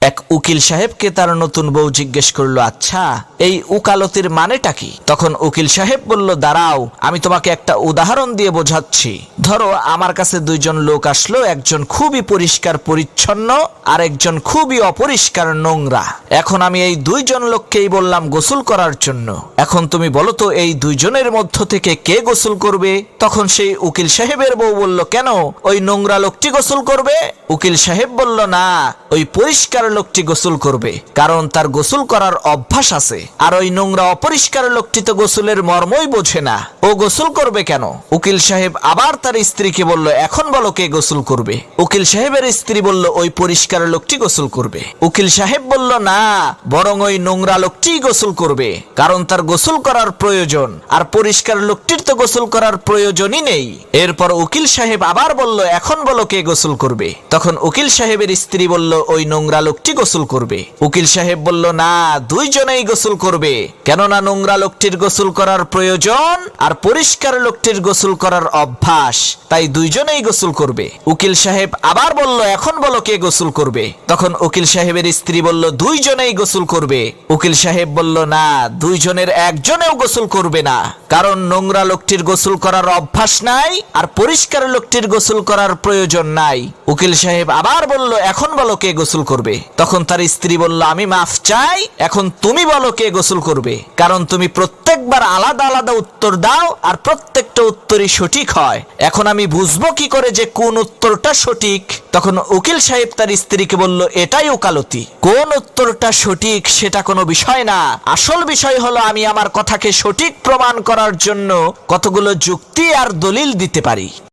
এক উকিল সাহেবকে তার নতুন বউ জিজ্ঞেস করলো, আচ্ছা এই উকালতির মানেটা কি? তখন উকিল সাহেব বলল, দাঁড়াও আমি তোমাকে একটা উদাহরণ দিয়ে বোঝাচ্ছি। ধরো আমার কাছে দুইজন লোক আসলো, একজন খুবই পরিষ্কার পরিচ্ছন্ন আর একজন খুবই অপরিষ্কার নোংরা। এখন আমি এই দুইজন লোককেই বললাম গোসল করার জন্য। এখন তুমি বলো তো এই দুইজনের মধ্য থেকে কে গোসল করবে? তখন সেই উকিল সাহেবের বউ বলল, কেন ওই নোংরা লোকটি গোসল করবে? উকিল সাহেব বলল, না ওই পরিষ্কার লোকটি গোসল করবে, কারণ তার গোসল করার অভ্যাস আছে। আর ওই নোংরা অপরিষ্কার লোকটি তো গোসলের মর্মই বোঝে না, ও গোসল করবে কেন? উকিল সাহেব আবার তার স্ত্রীকে বলল, এখন বলো কে গোসল করবে? উকিল সাহেবের স্ত্রী বলল, ওই পরিষ্কার লোকটি গোসল করবে। উকিল সাহেব বলল, না বরং ওই নোংরা লোকটিই গোসল করবে, কারণ তার গোসল করার প্রয়োজন, আর পরিষ্কার লোকটির তো গোসল করার প্রয়োজনই নেই। এরপর উকিল সাহেব আবার বলল, এখন বলো কে গোসল করবে? তখন উকিল সাহেবের স্ত্রী বলল, ওই নোংরা লোকটি গোসল করবে। উকিল সাহেব বলল, না দুইজনেই গোসল করবে, কেননা নোংরা লোকটির গোসল করার প্রয়োজন আর পরিষ্কার লোকটির গোসল করার অভ্যাস, তাই দুইজনেই গোসল করবে। উকিল সাহেব আবার বলল, এখন বলো কে গোসল করবে? তখন উকিল সাহেবের স্ত্রী বলল, দুইজনেই গোসল করবে। উকিল সাহেব বলল, না দুইজনের একজনেও গোসল করবে না, কারণ নোংরা লোকটির গোসল করার অভ্যাস নাই আর পরিষ্কার লোকটির গোসল করার প্রয়োজন নাই। উকিল সাহেব আবার বলল, এখন বলো কে গোসল করবে? তখন তার স্ত্রী বলল, আমি মাফ চাই, এখন তুমি বলো কে গোসল করবে, কারণ তুমি প্রত্যেকবার আলাদা আলাদা উত্তর দাও আর প্রত্যেকটা উত্তরই সঠিক হয়। এখন আমি বুঝবো কি করে যে কোন উত্তরটা সঠিক? তখন উকিল সাহেব তার স্ত্রীকে বলল, এটাই ওকালতি। কোন উত্তরটা সঠিক সেটা কোনো বিষয় না, আসল বিষয় হলো আমি আমার কথাকে সঠিক প্রমাণ করার জন্য কতগুলো যুক্তি আর দলিল দিতে পারি।